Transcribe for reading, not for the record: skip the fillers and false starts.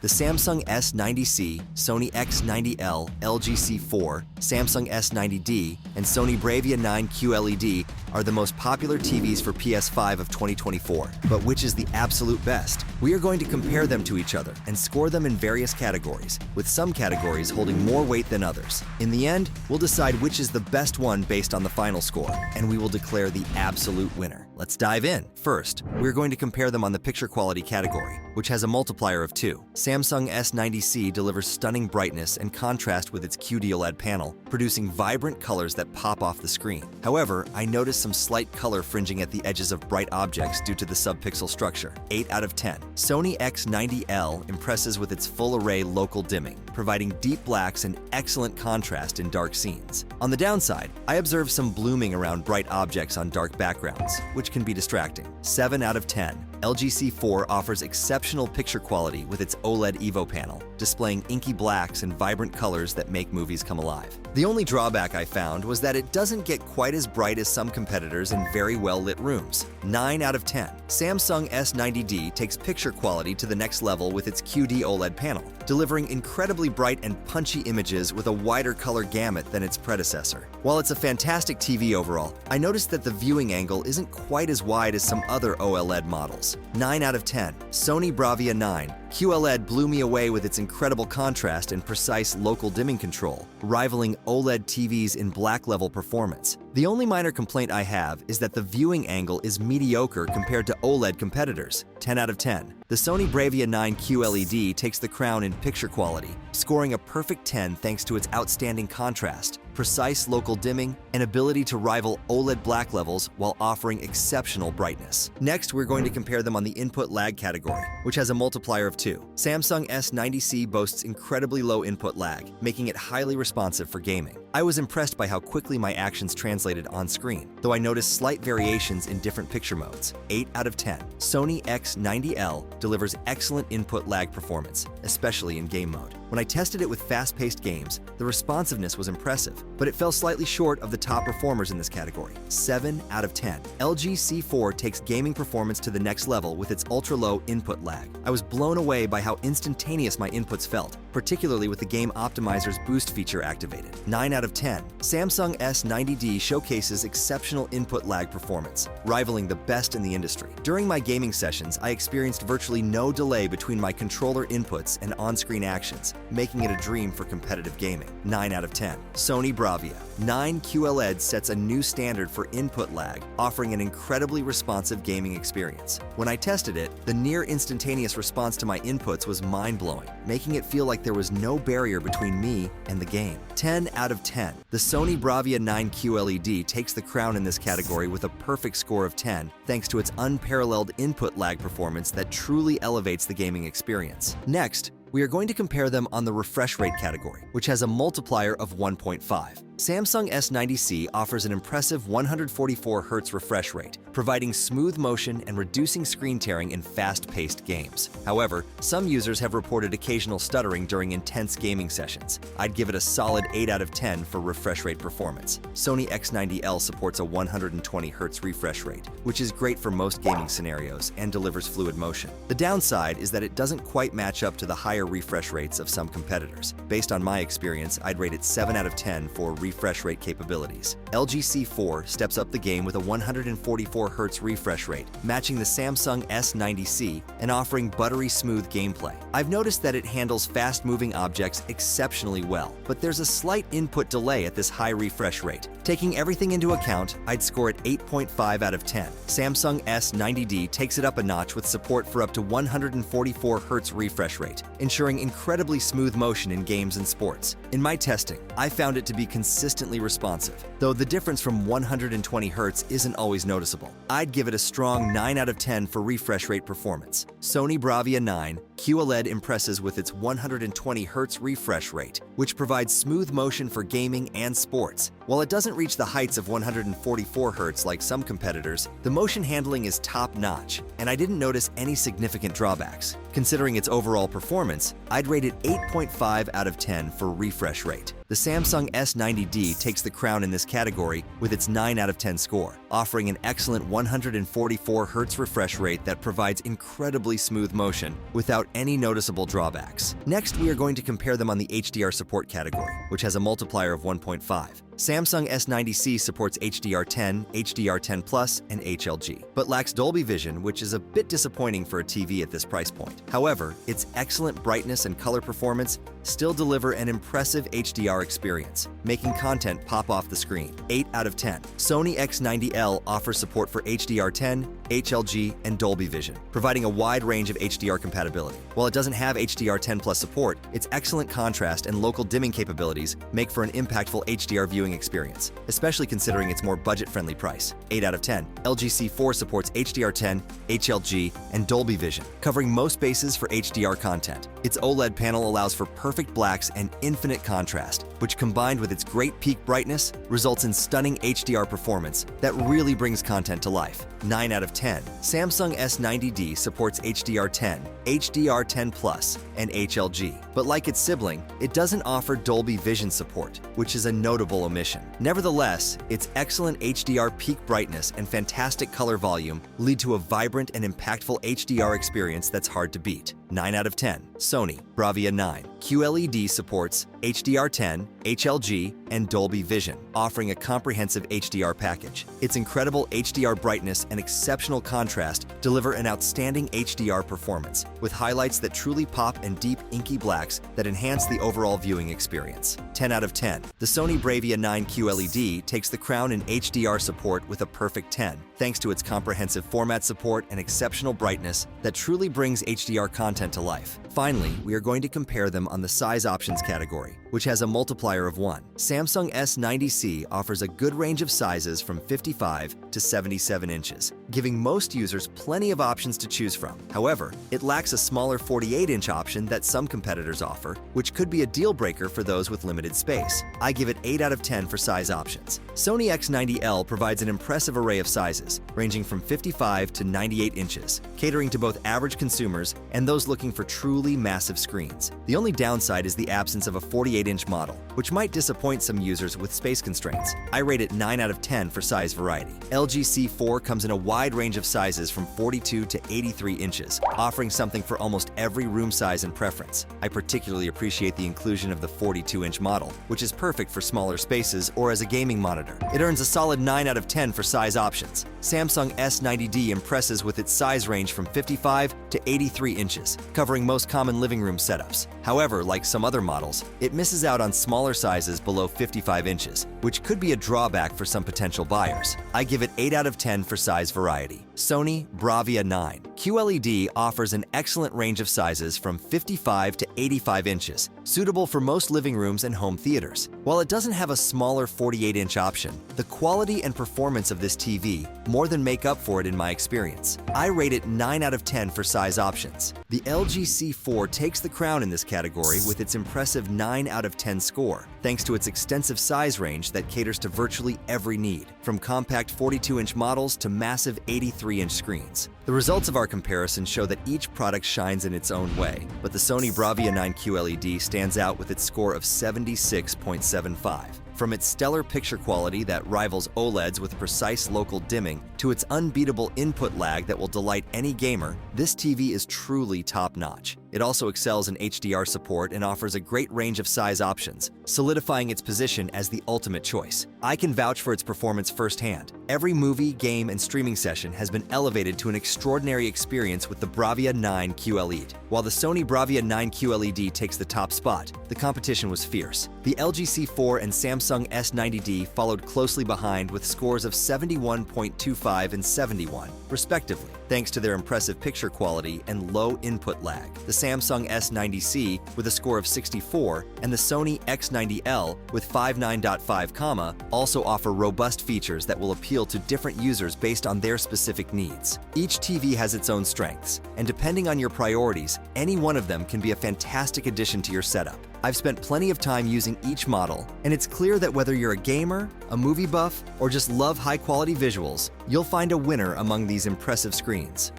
The Samsung S90C, Sony X90L, LG C4, Samsung S90D, and Sony BRAVIA 9 QLED are the most popular TVs for PS5 of 2024. But which is the absolute best? We are going to compare them to each other and score them in various categories, with some categories holding more weight than others. In the end, we'll decide which is the best one based on the final score, and we will declare the absolute winner. Let's dive in. First, we're going to compare them on the picture quality category, which has a multiplier of 2. Samsung S90C delivers stunning brightness and contrast with its QLED panel, producing vibrant colors that pop off the screen. However, I noticed some slight color fringing at the edges of bright objects due to the subpixel structure. 8 out of 10. Sony X90L impresses with its full-array local dimming, providing deep blacks and excellent contrast in dark scenes. On the downside, I observed some blooming around bright objects on dark backgrounds, which can be distracting. 7 out of 10. LG C4 offers exceptional picture quality with its OLED Evo panel, displaying inky blacks and vibrant colors that make movies come alive. The only drawback I found was that it doesn't get quite as bright as some competitors in very well-lit rooms. 9 out of 10. Samsung S90D takes picture quality to the next level with its QD OLED panel, delivering incredibly bright and punchy images with a wider color gamut than its predecessor. While it's a fantastic TV overall, I noticed that the viewing angle isn't quite as wide as some other OLED models. 9 out of 10. Sony BRAVIA 9 QLED blew me away with its incredible contrast and precise local dimming control, rivaling OLED TVs in black level performance. The only minor complaint I have is that the viewing angle is mediocre compared to OLED competitors. 10 out of 10. The Sony BRAVIA 9 QLED takes the crown in picture quality, scoring a perfect 10 thanks to its outstanding contrast, precise local dimming, and ability to rival OLED black levels while offering exceptional brightness. Next, we're going to compare them on the input lag category, which has a multiplier of 2. Samsung S90C boasts incredibly low input lag, making it highly responsive for gaming. I was impressed by how quickly my actions translated on screen, though I noticed slight variations in different picture modes. 8 out of 10. Sony X90L delivers excellent input lag performance, especially in game mode. When I tested it with fast-paced games, the responsiveness was impressive, but it fell slightly short of the top performers in this category. 7 out of 10. LG C4 takes gaming performance to the next level with its ultra-low input lag. I was blown away by how instantaneous my inputs felt, particularly with the Game Optimizer's boost feature activated. 9 out of 10. Samsung S90D showcases exceptional input lag performance, rivaling the best in the industry. During my gaming sessions, I experienced virtually no delay between my controller inputs and on-screen actions, making it a dream for competitive gaming. 9 out of 10. Sony BRAVIA 9 QLED sets a new standard for input lag, offering an incredibly responsive gaming experience. When I tested it, the near instantaneous response to my inputs was mind-blowing, making it feel like there was no barrier between me and the game. 10 out of 10. The Sony BRAVIA 9 QLED takes the crown in this category with a perfect score of 10, thanks to its unparalleled input lag performance that truly elevates the gaming experience. Next, we are going to compare them on the refresh rate category, which has a multiplier of 1.5. Samsung S90C offers an impressive 144 Hz refresh rate, providing smooth motion and reducing screen tearing in fast-paced games. However, some users have reported occasional stuttering during intense gaming sessions. I'd give it a solid 8 out of 10 for refresh rate performance. Sony X90L supports a 120 Hz refresh rate, which is great for most gaming scenarios and delivers fluid motion. The downside is that it doesn't quite match up to the higher refresh rates of some competitors. Based on my experience, I'd rate it 7 out of 10 for refresh rate capabilities. LG C4 steps up the game with a 144 Hz refresh rate, matching the Samsung S90C and offering buttery smooth gameplay. I've noticed that it handles fast-moving objects exceptionally well, but there's a slight input delay at this high refresh rate. Taking everything into account, I'd score it 8.5 out of 10. Samsung S90D takes it up a notch with support for up to 144 Hz refresh rate, ensuring incredibly smooth motion in games and sports. In my testing, I found it to be consistently responsive, though the difference from 120 Hz isn't always noticeable. I'd give it a strong 9 out of 10 for refresh rate performance. Sony BRAVIA 9 QLED impresses with its 120 Hz refresh rate, which provides smooth motion for gaming and sports. While it doesn't reach the heights of 144 Hz like some competitors, the motion handling is top-notch, and I didn't notice any significant drawbacks. Considering its overall performance, I'd rate it 8.5 out of 10 for refresh rate. The Samsung S90D takes the crown in this category with its 9 out of 10 score, offering an excellent 144 Hz refresh rate that provides incredibly smooth motion without any noticeable drawbacks. Next, we are going to compare them on the HDR support category, which has a multiplier of 1.5. Samsung S90C supports HDR10, HDR10 Plus, and HLG, but lacks Dolby Vision, which is a bit disappointing for a TV at this price point. However, its excellent brightness and color performance still deliver an impressive HDR experience, making content pop off the screen. 8 out of 10. Sony X90L offers support for HDR10, HLG, and Dolby Vision, providing a wide range of HDR compatibility. While it doesn't have HDR10 Plus support, its excellent contrast and local dimming capabilities make for an impactful HDR viewing experience, especially considering its more budget-friendly price. 8 out of 10. LG C4 supports HDR10, HLG, and Dolby Vision, covering most bases for HDR content. Its OLED panel allows for perfect blacks and infinite contrast, which combined with its great peak brightness results in stunning HDR performance that really brings content to life. 9 out of 10. Samsung S90D supports HDR10, HDR10 Plus, and HLG, but like its sibling, it doesn't offer Dolby Vision support, which is a notable omission. Nevertheless, its excellent HDR peak brightness and fantastic color volume lead to a vibrant and impactful HDR experience that's hard to beat. 9 out of 10. Sony BRAVIA 9. QLED supports HDR10, HLG, and Dolby Vision, offering a comprehensive HDR package. Its incredible HDR brightness and exceptional contrast deliver an outstanding HDR performance, with highlights that truly pop and deep inky blacks that enhance the overall viewing experience. 10 out of 10. The Sony BRAVIA 9 QLED takes the crown in HDR support with a perfect 10, thanks to its comprehensive format support and exceptional brightness that truly brings HDR content to life. Finally, we are going to compare them on the size options category, which has a multiplier of 1. Samsung S90C offers a good range of sizes from 55 to 77 inches, giving most users plenty of options to choose from. However, it lacks a smaller 48-inch option that some competitors offer, which could be a deal breaker for those with limited space. I give it 8 out of 10 for size options. Sony X90L provides an impressive array of sizes, ranging from 55 to 98 inches, catering to both average consumers and those looking for truly massive screens. The only downside is the absence of a 48-inch model, which might disappoint some users with space constraints. I rate it 9 out of 10 for size variety. LG C4 comes in a wide range of sizes from 42 to 83 inches, offering something for almost every room size and preference. I particularly appreciate the inclusion of the 42-inch model, which is perfect for smaller spaces or as a gaming monitor. It earns a solid 9 out of 10 for size options. Samsung S90D impresses with its size range from 55 to 83 inches, covering most common living room setups. However, like some other models, it misses out on smaller sizes below 55 inches, which could be a drawback for some potential buyers. I give it 8 out of 10 for size variety. Sony BRAVIA 9. QLED offers an excellent range of sizes from 55 to 85 inches, suitable for most living rooms and home theaters. While it doesn't have a smaller 48-inch option, the quality and performance of this TV more than make up for it in my experience. I rate it 9 out of 10 for size options. The LG C4 takes the crown in this category with its impressive 9 out of 10 score, thanks to its extensive size range that caters to virtually every need, from compact 42-inch models to massive 83-inch screens. The results of our comparison show that each product shines in its own way, but the Sony BRAVIA 9 QLED stands out with its score of 76.75. From its stellar picture quality that rivals OLEDs with precise local dimming to its unbeatable input lag that will delight any gamer, this TV is truly top-notch. It also excels in HDR support and offers a great range of size options, solidifying its position as the ultimate choice. I can vouch for its performance firsthand. Every movie, game, and streaming session has been elevated to an extraordinary experience with the BRAVIA 9 QLED. While the Sony BRAVIA 9 QLED takes the top spot, the competition was fierce. The LG C4 and Samsung S90D followed closely behind with scores of 71.25 and 71, respectively, thanks to their impressive picture quality and low input lag. The Samsung S90C with a score of 64 and the Sony X90L with 59.5, also offer robust features that will appeal to different users based on their specific needs. Each TV has its own strengths, and depending on your priorities, any one of them can be a fantastic addition to your setup. I've spent plenty of time using each model, and it's clear that whether you're a gamer, a movie buff, or just love high-quality visuals, you'll find a winner among these impressive screens.